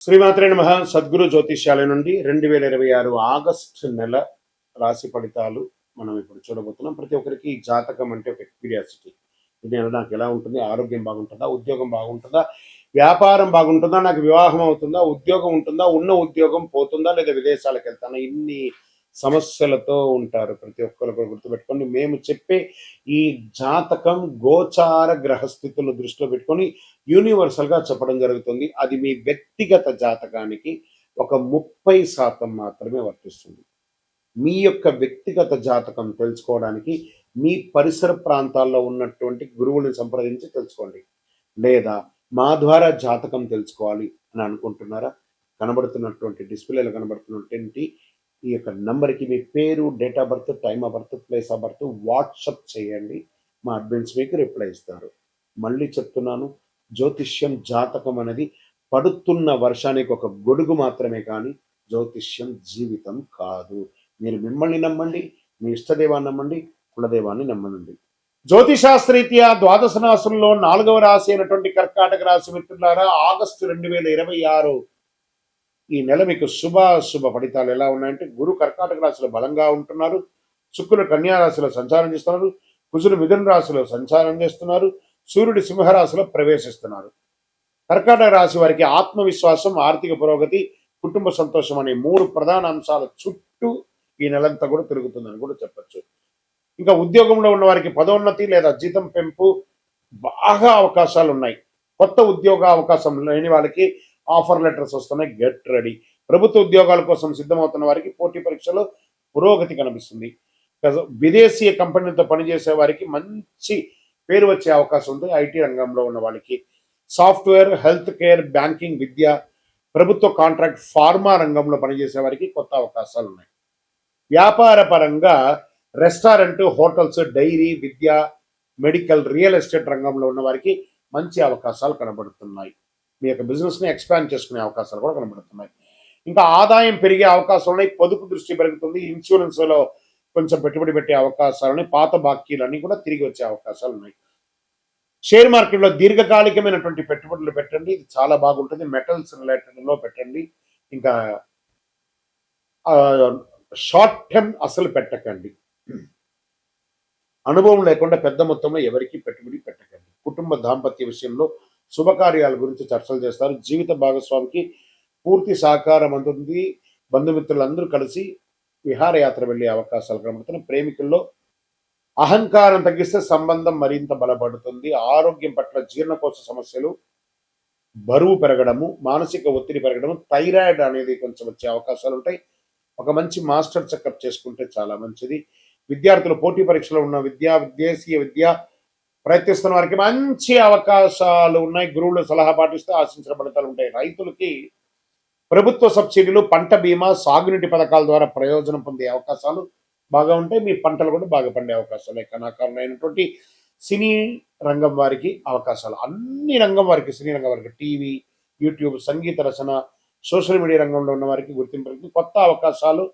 శ్రీమాత్రే నమః. సద్గురు జ్యోతిష్యాలయం నుండి 2026 ఆగస్టు నెల రాశి ఫలితాలు మనం ఇప్పుడు చూడబోతున్నాం. ప్రతి ఒక్కరికి జాతకం అంటే ఒక క్యూరియాసిటీ. ఇది నాకు ఎలా ఉంటుంది, ఆరోగ్యం బాగుంటుందా, ఉద్యోగం బాగుంటుందా, వ్యాపారం బాగుంటుందా, నాకు వివాహం అవుతుందా, ఉద్యోగం ఉంటుందా, ఉన్న ఉద్యోగం పోతుందా, లేదా విదేశాలకు వెళ్తానా, ఇన్ని సమస్యలతో ఉంటారు. ప్రతి ఒక్కరు కూడా గుర్తుపెట్టుకోండి, మేము చెప్పే ఈ జాతకం గోచార గ్రహస్థితులు దృష్టిలో పెట్టుకొని యూనివర్సల్గా చెప్పడం జరుగుతుంది. అది మీ వ్యక్తిగత జాతకానికి ఒక 30% మాత్రమే వర్తిస్తుంది. మీ యొక్క వ్యక్తిగత జాతకం తెలుసుకోవడానికి మీ పరిసర ప్రాంతాల్లో ఉన్నటువంటి గురువుని సంప్రదించి తెలుసుకోండి. లేదా మా ద్వారా జాతకం తెలుసుకోవాలి అని అనుకుంటున్నారా? కనబడుతున్నటువంటి డిస్ప్లేలో కనబడుతున్నటువంటి ఈ యొక్క నంబర్కి మీ పేరు, date of birth, time of birth, place of birth WhatsApp చేయండి. మా అడ్మిన్స్ మీకు రిప్లై ఇస్తారు. మళ్ళీ చెప్తున్నాను, జ్యోతిష్యం జాతకం అనేది పడుతున్న వర్షానికి ఒక గొడుగు మాత్రమే, కానీ జ్యోతిష్యం జీవితం కాదు. మీరు మిమ్మల్ని నమ్మండి, మీ ఇష్టదేవాన్ని నమ్మండి, కులదేవాన్ని నమ్మనండి. జ్యోతిశాస్త్రరీత్యా ద్వాదశ రాశుల్లో 4వ రాశి అయినటువంటి కర్కాటక రాశి మిత్రులారా, ఆగస్టు 2026 ఈ నెల మీకు శుభ ఫలితాలు ఎలా ఉన్నాయంటే, గురు కర్కాటక రాశిలో బలంగా ఉంటున్నారు, శుక్రుడు కన్యా రాశిలో సంచారం చేస్తున్నారు, కుజుడు మిథున రాశిలో సంచారం చేస్తున్నారు, సూర్యుడు సింహరాశిలో ప్రవేశిస్తున్నారు. కర్కాటక రాశి వారికి ఆత్మవిశ్వాసం, ఆర్థిక పురోగతి, కుటుంబ సంతోషం అనే 3 ప్రధాన అంశాల చుట్టూ ఈ నెలంతా కూడా తిరుగుతుందని కూడా చెప్పచ్చు. ఇంకా ఉద్యోగంలో ఉన్న వారికి పదోన్నతి లేదా జీతం పెంపు బాగా అవకాశాలు ఉన్నాయి. కొత్త ఉద్యోగ అవకాశం లేని వాళ్ళకి ఆఫర్ లెటర్స్ వస్తున్నాయి, గెట్ రెడీ. ప్రభుత్వ ఉద్యోగాల కోసం సిద్ధమవుతున్న వారికి పోటీ పరీక్షలో పురోగతి కనిపిస్తుంది. విదేశీయ కంపెనీలతో పనిచేసే వారికి మంచి పేరు వచ్చే అవకాశం ఉంది. ఐటీ రంగంలో ఉన్న వాళ్ళకి, సాఫ్ట్వేర్, హెల్త్ కేర్, బ్యాంకింగ్, విద్య, ప్రభుత్వ కాంట్రాక్ట్, ఫార్మా రంగంలో పనిచేసే వారికి కొత్త అవకాశాలు ఉన్నాయి. వ్యాపార పరంగా రెస్టారెంట్, హోటల్స్, డైరీ, విద్య, మెడికల్, రియల్ ఎస్టేట్ రంగంలో ఉన్న వారికి మంచి అవకాశాలు కనబడుతున్నాయి. మీ యొక్క బిజినెస్ని ఎక్స్పాండ్ చేసుకునే అవకాశాలు కూడా కనబడుతున్నాయి. ఇంకా ఆదాయం పెరిగే అవకాశాలు ఉన్నాయి. పొదుపు దృష్టి పెరుగుతుంది. ఇన్సూరెన్స్లో కొంచెం పెట్టుబడి పెట్టే అవకాశాలని, పాత బాకీలన్నీ కూడా తిరిగి వచ్చే అవకాశాలు ఉన్నాయి. షేర్ మార్కెట్లో దీర్ఘకాలికమైనటువంటి పెట్టుబడులు పెట్టండి, ఇది చాలా బాగుంటుంది. మెటల్స్ రిలేటెడ్లో పెట్టండి. ఇంకా షార్ట్ టర్మ్ అసలు పెట్టకండి. అనుభవం లేకుండా పెద్ద మొత్తంలో ఎవరికి పెట్టుబడి పెట్టకండి. కుటుంబ దాంపత్య విషయంలో శుభకార్యాల గురించి చర్చలు చేస్తారు. జీవిత భాగస్వామికి పూర్తి సహకారం అందుతుంది. బంధుమిత్రులందరూ కలిసి విహారయాత్ర వెళ్ళే అవకాశాలు కనబడుతున్నాయి. ప్రేమికుల్లో అహంకారం తగ్గిస్తే సంబంధం మరింత బలపడుతుంది. ఆరోగ్యం పట్ల జీర్ణకోశ సమస్యలు, బరువు పెరగడము, మానసిక ఒత్తిడి పెరగడము, థైరాయిడ్ అనేది కొంచెం వచ్చే అవకాశాలు ఉంటాయి. ఒక మంచి మాస్టర్ చెకప్ చేసుకుంటే చాలా మంచిది. విద్యార్థులు పోటీ పరీక్షలో ఉన్న విదేశీయ విద్య ప్రయత్నిస్తున్న వారికి మంచి అవకాశాలు ఉన్నాయి. గురువుల సలహా పాటిస్తే ఆశించిన ఫలితాలు ఉంటాయి. రైతులకి ప్రభుత్వ సబ్సిడీలు, పంట బీమా, సాగునీటి పథకాల ద్వారా ప్రయోజనం పొందే అవకాశాలు బాగా ఉంటాయి. మీ పంటలు కూడా బాగా పండే అవకాశాలు. కళాకారులైనటువంటి సినీ రంగం వారికి అవకాశాలు, అన్ని రంగం వారికి, సినీ రంగం వారికి, టీవీ, యూట్యూబ్, సంగీత రచన, సోషల్ మీడియా రంగంలో ఉన్న వారికి గుర్తింపు, కొత్త అవకాశాలు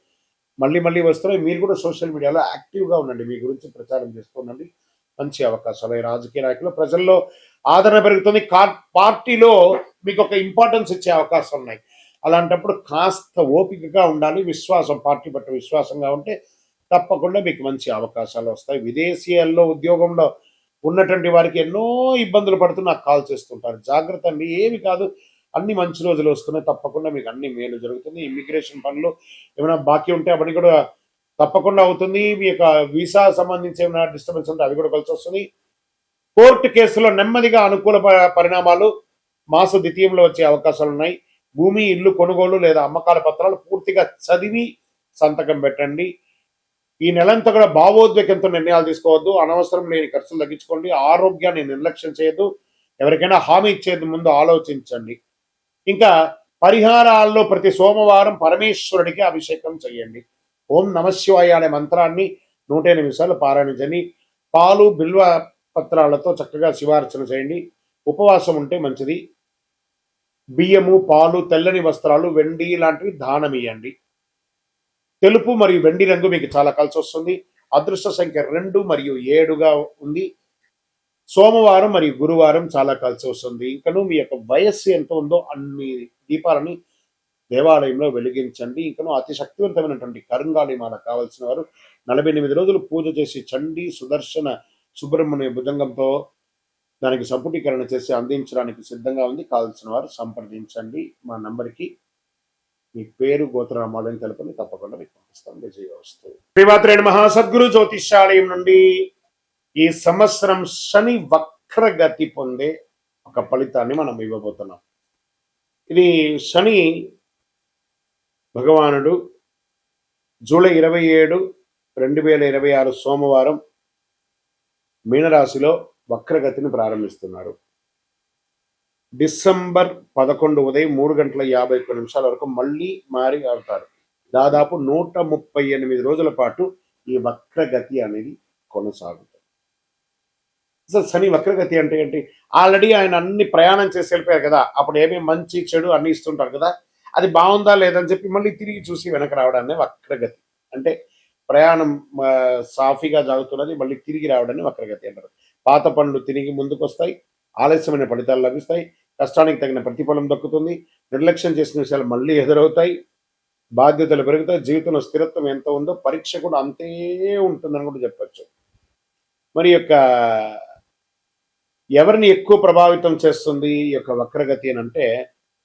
మళ్ళీ వస్తున్నాయి. మీరు కూడా సోషల్ మీడియాలో యాక్టివ్గా ఉండండి, మీ గురించి ప్రచారం చేస్తూ ఉండండి. మంచి అవకాశాలు. రాజకీయ నాయకులు, ప్రజల్లో ఆదరణ పెరుగుతుంది. పార్టీలో మీకు ఒక ఇంపార్టెన్స్ ఇచ్చే అవకాశాలు ఉన్నాయి. అలాంటప్పుడు కాస్త ఓపికగా ఉండాలి. విశ్వాసం, పార్టీ పట్ల విశ్వాసంగా ఉంటే తప్పకుండా మీకు మంచి అవకాశాలు వస్తాయి. విదేశీయాల్లో ఉద్యోగంలో ఉన్నటువంటి వారికి ఎన్నో ఇబ్బందులు పడుతూ నాకు కాల్ చేస్తుంటారు. జాగ్రత్త అండి, ఏమి కాదు, అన్ని మంచి రోజులు వస్తున్నాయి. తప్పకుండా మీకు అన్ని మేలు జరుగుతుంది. ఇమిగ్రేషన్ పనులు ఏమైనా బాకీ ఉంటే అవన్నీ కూడా తప్పకుండా అవుతుంది. మీ యొక్క వీసా సంబంధించి ఏమైనా డిస్టర్బెన్స్ ఉంటే అవి కూడా కలిసి వస్తుంది. కోర్టు కేసులో నెమ్మదిగా అనుకూల పరిణామాలు మాస ద్వితీయంలో వచ్చే అవకాశాలు ఉన్నాయి. భూమి, ఇల్లు కొనుగోలు లేదా అమ్మకాల పత్రాలు పూర్తిగా చదివి సంతకం పెట్టండి. ఈ నెలంతా కూడా భావోద్వేగంతో నిర్ణయాలు తీసుకోవద్దు. అనవసరం లేని ఖర్చులు తగ్గించుకోండి. ఆరోగ్యాన్ని నిర్లక్ష్యం చేయొద్దు. ఎవరికైనా హామీ ఇచ్చేది ముందు ఆలోచించండి. ఇంకా పరిహారాల్లో ప్రతి సోమవారం పరమేశ్వరుడికి అభిషేకం చేయండి. ఓం నమశివాయ అనే మంత్రాన్ని 108 నిమిషాలు పారాయణించండి. పాలు, బిల్వ పత్రాలతో చక్కగా శివార్చన చేయండి. ఉపవాసం ఉంటే మంచిది. బియ్యము, పాలు, తెల్లని వస్త్రాలు, వెండి లాంటివి దానం ఇవ్వండి. తెలుపు మరియు వెండి రంగు మీకు చాలా కలిసి వస్తుంది. అదృష్ట సంఖ్య 2 మరియు 7గా ఉంది. సోమవారం మరియు గురువారం చాలా కలిసి వస్తుంది. ఇంకను మీ యొక్క వయస్సు ఎంత ఉందో అన్ని దీపాలని దేవాలయంలో వెలిగించండి. ఇంకను అతి శక్తివంతమైనటువంటి కరుంగాళి మాల కావలసిన వారు 48 రోజులు పూజ చేసి చండీ సుదర్శన సుబ్రహ్మణ్య భుజంగంతో దానికి సంపుటీకరణ చేసి అందించడానికి సిద్ధంగా ఉంది. కావాల్సిన వారు సంప్రదించండి. మా నంబర్కి మీ పేరు గోత్రనామాలను తెలుపని తప్పకుండా మీకు పంపిస్తాం. విజయవస్తు. శ్రీమాత్రేణ మహాసద్గురు జ్యోతిష్యాలయం నుండి ఈ సంవత్సరం శని వక్రగతి పొందే ఒక ఫలితాన్ని మనం ఇవ్వబోతున్నాం. ఇది శని భగవానుడు జూలై 27, 2026 సోమవారం మీనరాశిలో వక్రగతిని ప్రారంభిస్తున్నారు. డిసెంబర్ 11 ఉదయం 3:51 వరకు మళ్ళీ మారి ఆడతారు. దాదాపు 138 రోజుల పాటు ఈ వక్రగతి అనేది కొనసాగుతుంది. అసలు శని వక్రగతి అంటే ఏంటి? ఆల్రెడీ ఆయన అన్ని ప్రయాణం చేసి వెళ్ళిపోయారు కదా, అప్పుడు ఏమేమి మంచి చెడు అన్ని ఇస్తుంటారు కదా, అది బాగుందా లేదని చెప్పి మళ్ళీ తిరిగి చూసి వెనక రావడాన్ని వక్రగతి అంటే. ప్రయాణం సాఫీగా సాగుతున్నది, మళ్ళీ తిరిగి రావడాన్ని వక్రగతి అంటారు. పాత పనులు తిరిగి ముందుకు వస్తాయి, ఆలస్యమైన ఫలితాలు లభిస్తాయి, కష్టానికి తగిన ప్రతిఫలం దక్కుతుంది, నిర్లక్ష్యం చేసిన విషయాలు మళ్ళీ ఎదురవుతాయి, బాధ్యతలు పెరుగుతాయి, జీవితంలో స్థిరత్వం ఎంత ఉందో పరీక్ష కూడా అంతే ఉంటుందని కూడా చెప్పచ్చు. మరి యొక్క ఎవరిని ఎక్కువ ప్రభావితం చేస్తుంది ఈ యొక్క వక్రగతి అని అంటే,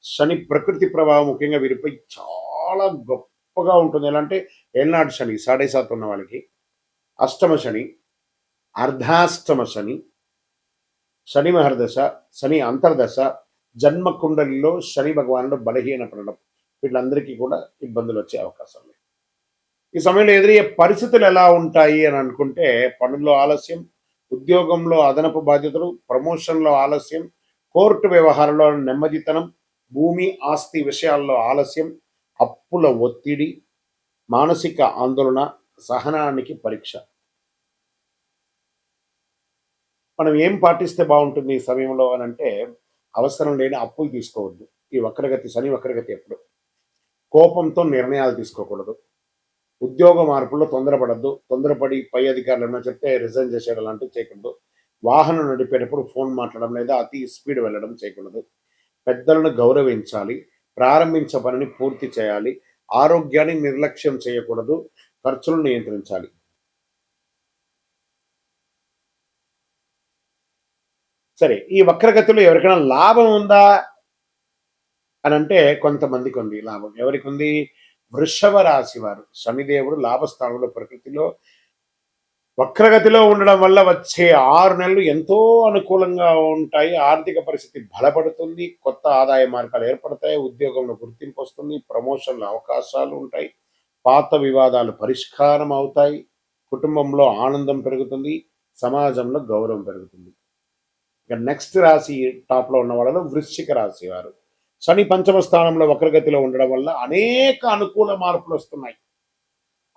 శని ప్రకృతి ప్రభావం ముఖ్యంగా వీరిపై చాలా గొప్పగా ఉంటుంది. ఎలా అంటే ఏళ్ళనాడు శని 7.5 ఉన్న వాళ్ళకి, అష్టమ శని, అర్ధాష్టమ శని, శని మహర్దశ, శని అంతర్దశ, జన్మ కుండలిలో శని భగవానుడు బలహీన పడడం, వీళ్ళందరికీ కూడా ఇబ్బందులు వచ్చే అవకాశం లేదు. ఈ సమయంలో ఎదురయ్యే పరిస్థితులు ఎలా ఉంటాయి అని అనుకుంటే, పనుల్లో ఆలస్యం, ఉద్యోగంలో అదనపు బాధ్యతలు, ప్రమోషన్లో ఆలస్యం, కోర్టు వ్యవహారంలో నెమ్మదితనం, భూమి ఆస్తి విషయాల్లో ఆలస్యం, అప్పుల ఒత్తిడి, మానసిక ఆందోళన, సహనానికి పరీక్ష. మనం ఏం పాటిస్తే బాగుంటుంది ఈ సమయంలో అని అంటే, అవసరం లేని అప్పులు తీసుకోవద్దు. ఈ వక్రగతి శని వక్రగతి ఎప్పుడు కోపంతో నిర్ణయాలు తీసుకోకూడదు. ఉద్యోగ మార్పుల్లో తొందరపడద్దు. తొందరపడి పై అధికారులు ఏమైనా చెప్తే రిజైన్ చేసేయడం లాంటివి చేయకూడదు. వాహనం నడిపేటప్పుడు ఫోన్ మాట్లాడడం లేదా అతి స్పీడ్ వెళ్ళడం చేయకూడదు. పెద్దలను గౌరవించాలి. ప్రారంభించే పనిని పూర్తి చేయాలి. ఆరోగ్యాన్ని నిర్లక్ష్యం చేయకూడదు. ఖర్చులను నియంత్రించాలి. సరే, ఈ వక్రగతిలో ఎవరికైనా లాభం ఉందా అని అంటే కొంతమందికి ఉంది లాభం. ఎవరికి ఉంది? వృషభ రాశి వారు. శనిదేవుడు లాభస్థానంలో ప్రకృతిలో వక్రగతిలో ఉండడం వల్ల వచ్చే 6 నెలలు ఎంతో అనుకూలంగా ఉంటాయి. ఆర్థిక పరిస్థితి బలపడుతుంది, కొత్త ఆదాయ మార్గాలు ఏర్పడతాయి, ఉద్యోగంలో గుర్తింపు వస్తుంది, ప్రమోషన్ల అవకాశాలు ఉంటాయి, పాత వివాదాలు పరిష్కారం అవుతాయి, కుటుంబంలో ఆనందం పెరుగుతుంది, సమాజంలో గౌరవం పెరుగుతుంది. ఇక నెక్స్ట్ రాశి టాప్లో ఉన్న వాళ్ళలో వృశ్చిక రాశి వారు. శని పంచమ స్థానంలో వక్రగతిలో ఉండడం వల్ల అనేక అనుకూల మార్పులు వస్తున్నాయి.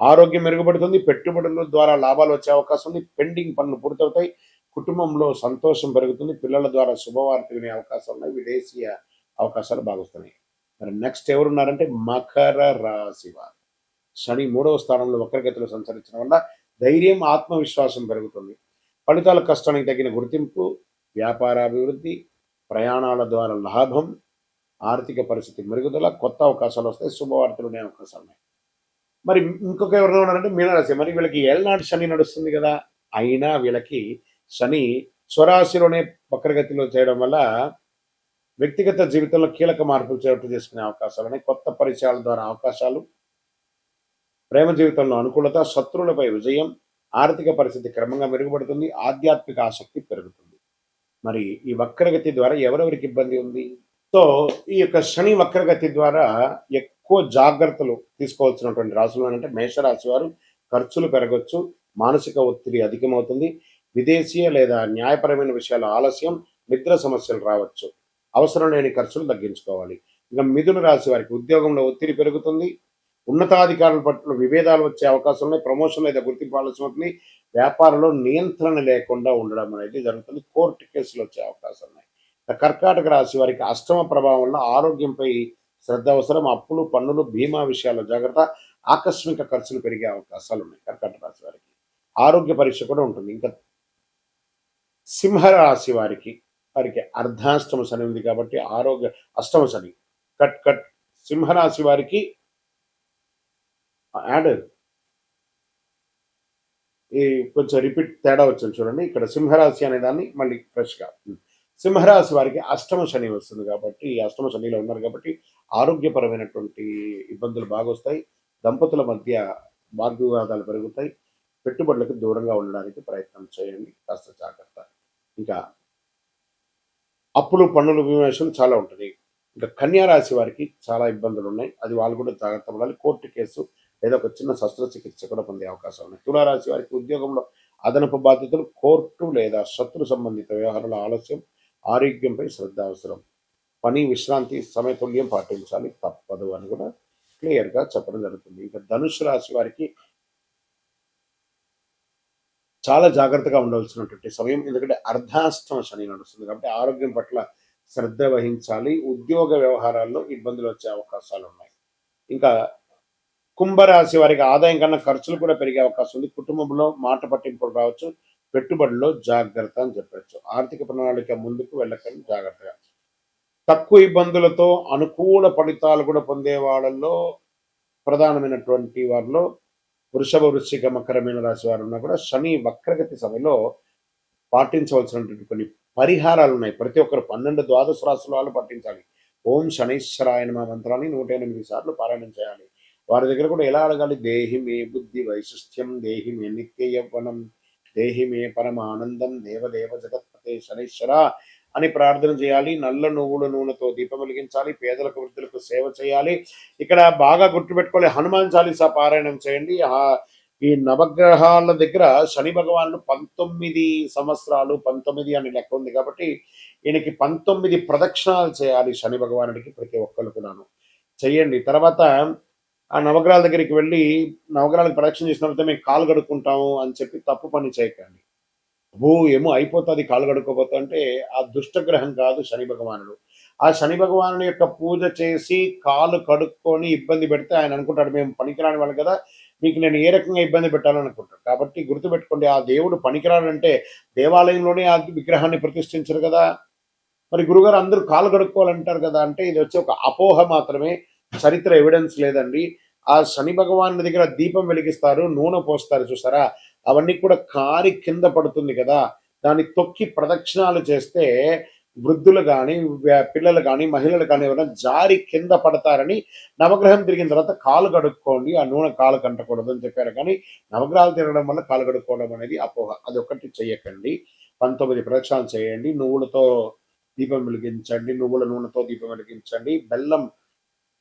ఆరోగ్యం మెరుగుపడుతుంది, పెట్టుబడుల ద్వారా లాభాలు వచ్చే అవకాశం ఉంది, పెండింగ్ పనులు పూర్తవుతాయి, కుటుంబంలో సంతోషం పెరుగుతుంది, పిల్లల ద్వారా శుభవార్త వినే అవకాశం ఉన్నాయి, విదేశీయ అవకాశాలు బాగుస్తున్నాయి. మరి నెక్స్ట్ ఎవరున్నారంటే మకర రాశి వారు. శని 3వ స్థానంలో వక్రగతిలో సంచరించడం వల్ల ధైర్యం, ఆత్మవిశ్వాసం పెరుగుతుంది, ఫలితాల కష్టానికి తగిన గుర్తింపు, వ్యాపారాభివృద్ధి, ప్రయాణాల ద్వారా లాభం, ఆర్థిక పరిస్థితి మెరుగుదల, కొత్త అవకాశాలు వస్తాయి, శుభవార్తలు ఉండే అవకాశాలు ఉన్నాయి. మరి ఇంకొక ఎవరైనా ఉన్నారంటే మీనరాశి. మరి వీళ్ళకి ఏళ్ళనాటి శని నడుస్తుంది కదా, అయినా వీళ్ళకి శని స్వరాశిలోనే వక్రగతిలో చేయడం వల్ల వ్యక్తిగత జీవితంలో కీలక మార్పులు చోటు చేసుకునే అవకాశాలు ఉన్నాయి. కొత్త పరిచయాల ద్వారా అవకాశాలు, ప్రేమ జీవితంలో అనుకూలత, శత్రువులపై విజయం, ఆర్థిక పరిస్థితి క్రమంగా మెరుగుపడుతుంది, ఆధ్యాత్మిక ఆసక్తి పెరుగుతుంది. మరి ఈ వక్రగతి ద్వారా ఎవరెవరికి ఇబ్బంది ఉంది? సో ఈ యొక్క శని వక్రగతి ద్వారా ఎక్కువ జాగ్రత్తలు తీసుకోవాల్సినటువంటి రాశులు అంటే మేషరాశి వారు. ఖర్చులు పెరగవచ్చు, మానసిక ఒత్తిడి అధికమవుతుంది, విదేశీయ లేదా న్యాయపరమైన విషయాల ఆలస్యం, నిద్ర సమస్యలు రావచ్చు, అవసరం లేని ఖర్చులు తగ్గించుకోవాలి. ఇంకా మిథున రాశి వారికి ఉద్యోగంలో ఒత్తిడి పెరుగుతుంది, ఉన్నతాధికారుల పట్ల విభేదాలు వచ్చే అవకాశం ఉన్నాయి, ప్రమోషన్ లేదా గుర్తింపు ఆలస్యం అవుతుంది, వ్యాపారంలో నియంత్రణ లేకుండా ఉండడం అనేది జరుగుతుంది, కోర్టు కేసులు వచ్చే అవకాశం ఉన్నాయి. కర్కాటక రాశి వారికి అష్టమ ప్రభావం వల్ల ఆరోగ్యంపై శ్రద్ధ అవసరం, అప్పులు, పన్నులు, బీమా విషయాల్లో జాగ్రత్త, ఆకస్మిక ఖర్చులు పెరిగే అవకాశాలు ఉన్నాయి. కర్కాటక రాశి వారికి ఆరోగ్య పరీక్ష కూడా ఉంటుంది. ఇంకా సింహరాశి వారికి వారికి అర్ధాష్టమ శని ఉంది కాబట్టి అష్టమ శని కట్ కట్. సింహరాశి వారికి యాడ్ ఈ కొంచెం రిపీట్ తేడా వచ్చింది చూడండి. ఇక్కడ సింహరాశి అనే దాన్ని మళ్ళీ ఫ్రెష్గా సింహరాశి వారికి అష్టమ శని వస్తుంది కాబట్టి అష్టమ శనిలో ఉన్నారు కాబట్టి ఆరోగ్యపరమైనటువంటి ఇబ్బందులు బాగా వస్తాయి. దంపతుల మధ్య వాగ్వివాదాలు పెరుగుతాయి. పెట్టుబడులకు దూరంగా ఉండడానికి ప్రయత్నం చేయండి, కాస్త జాగ్రత్త. ఇంకా అప్పులు పన్నులు విమర్శలు చాలా ఉంటుంది. ఇంకా కన్యా రాశి వారికి చాలా ఇబ్బందులు ఉన్నాయి. అది వాళ్ళు కూడా జాగ్రత్త పడాలి. కోర్టు కేసు లేదా ఒక చిన్న శస్త్రచికిత్స కూడా పొందే అవకాశం ఉన్నాయి. తులారాశి వారికి ఉద్యోగంలో అదనపు బాధ్యతలు, కోర్టు లేదా శత్రు సంబంధిత వ్యవహారాల ఆలస్యం, ఆరోగ్యంపై శ్రద్ధ అవసరం. పని విశ్రాంతి సమతుల్యం పాటించాలి, తప్పదు అని కూడా క్లియర్గా చెప్పడం జరుగుతుంది. ఇంకా ధనుసు రాశి వారికి చాలా జాగ్రత్తగా ఉండవలసినటువంటి సమయం. ఎందుకంటే అర్ధాష్టమ శని నడుస్తుంది కాబట్టి ఆరోగ్యం పట్ల శ్రద్ధ వహించాలి. ఉద్యోగ వ్యవహారాల్లో ఇబ్బందులు వచ్చే అవకాశాలు ఉన్నాయి. ఇంకా కుంభరాశి వారికి ఆదాయం కన్నా ఖర్చులు కూడా పెరిగే అవకాశం ఉంది. కుటుంబంలో మాట పట్టింపులు రావచ్చు. పెట్టుబడిలో జాగ్రత్త అని చెప్పచ్చు. ఆర్థిక ప్రణాళిక ముందుకు వెళ్ళకండి, జాగ్రత్తగా. తక్కువ ఇబ్బందులతో అనుకూల ఫలితాలు కూడా పొందే వాళ్ళల్లో ప్రధానమైనటువంటి వారిలో వృషభ, వృశ్చిక, మకర, మీన రాశి వారు ఉన్నా కూడా శని వక్రగతి సమయంలో పాటించవలసినటువంటి కొన్ని పరిహారాలు ఉన్నాయి. ప్రతి ఒక్కరు 12 ద్వాదశ రాశుల వాళ్ళు పాటించాలి. ఓం శనైశ్వరాయ నమః మంత్రాన్ని 108 సార్లు పారాయణం చేయాలి. వారి దగ్గర కూడా ఎలా అడగాలి? దేహి మే బుద్ధి వైశిష్ట్యం, దేహి మే నిత్య యవ్వనం, దేహి మే పరమానందం, దేవదేవ జగత్పతే శనైశ్వర అని ప్రార్థన చేయాలి. నల్ల నువ్వుల నూనెతో దీపం వెలిగించాలి. పేదలకు వృద్ధులకు సేవ చేయాలి. ఇక్కడ బాగా గుర్తుపెట్టుకోవాలి, హనుమాన్ చాలీసా పారాయణం చేయండి. ఈ నవగ్రహాల దగ్గర శని భగవానుడు 19 సంవత్సరాలు, 19 అని లెక్క ఉంది కాబట్టి ఈయనకి 19 ప్రదక్షిణాలు చేయాలి. శని భగవానుడికి ప్రతి ఒక్కరు కూడాను చెయ్యండి. తర్వాత ఆ నవగ్రహాల దగ్గరికి వెళ్ళి నవగ్రహాలకు ప్రదక్షిణ చేసిన తర్వాత మేము కాలు కడుక్కుంటాము అని చెప్పి తప్పు పని చేయకండి. ఏమో అయిపోతుంది కాలు కడుక్కోపోతా అంటే ఆ దుష్టగ్రహం కాదు శని భగవానుడు. ఆ శని భగవానుడి యొక్క పూజ చేసి కాలు కడుక్కొని ఇబ్బంది పెడితే ఆయన అనుకుంటాడు మేము పనికిరాని వాళ్ళు కదా, మీకు నేను ఏ రకంగా ఇబ్బంది పెట్టాలని అనుకుంటాడు. కాబట్టి గుర్తుపెట్టుకోండి, ఆ దేవుడు పనికిరాడంటే దేవాలయంలోనే ఆ విగ్రహాన్ని ప్రతిష్ఠించరు కదా. మరి గురుగారు అందరూ కాలు కడుక్కోవాలంటారు కదా అంటే ఇది వచ్చి ఒక అపోహ మాత్రమే, చరిత్ర ఎవిడెన్స్ లేదండి. ఆ శని భగవాన్ దగ్గర దీపం వెలిగిస్తారు, నూనె పోస్తారు చూసారా, అవన్నీ కూడా కారి కింద పడుతుంది కదా, దాన్ని తొక్కి ప్రదక్షిణాలు చేస్తే వృద్ధులు కానీ పిల్లలు కానీ మహిళలు కానీ ఎవరైనా జారి కింద పడతారని నవగ్రహం తిరిగిన తర్వాత కాలు కడుక్కోండి, ఆ నూనె కాలు కంటకూడదు అని చెప్పారు. కానీ నవగ్రహాలు తిరగడం వల్ల కాలు కడుక్కోవడం అనేది అపోహ, అది ఒకటి చెయ్యకండి. 19 ప్రదక్షిణాలు చేయండి. నువ్వులతో దీపం వెలిగించండి, నువ్వుల నూనెతో దీపం వెలిగించండి. బెల్లం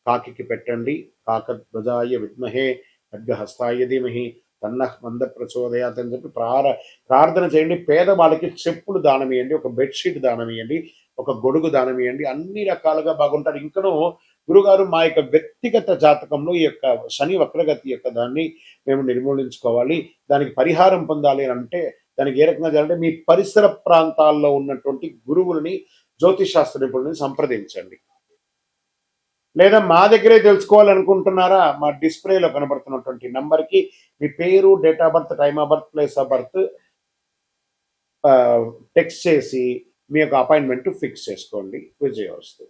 కాకి పెట్టండి. కాకధ్వజాయ విద్మహే ఖడ్గహస్తాయ ధీమహి తన్నః మంద ప్రచోదయాత్ అని చెప్పి ప్రార్థన చేయండి. పేదవాళ్ళకి చెప్పులు దానం ఇవ్వండి, ఒక బెడ్షీట్ దానం ఇవ్వండి, ఒక గొడుగు దానం ఇవ్వండి. అన్ని రకాలుగా బాగుంటారు. ఇంకనూ గురుగారు మా యొక్క వ్యక్తిగత జాతకంలో ఈ యొక్క శని వక్రగతి యొక్క దాన్ని మేము నిర్మూలించుకోవాలి, దానికి పరిహారం పొందాలి అని అంటే దానికి ఏ రకంగా చేయాలంటే మీ పరిసర ప్రాంతాల్లో ఉన్నటువంటి గురువులని, జ్యోతిషాస్త్ర నిపుణులని సంప్రదించండి. లేదా మా దగ్గరే తెలుసుకోవాలనుకుంటున్నారా, మా డిస్ప్లేలో కనబడుతున్నటువంటి నంబర్కి మీ పేరు, date of birth, time of birth, place of birth text చేసి మీ యొక్క అపాయింట్మెంట్ ఫిక్స్ చేసుకోండి. విజయవస్తు.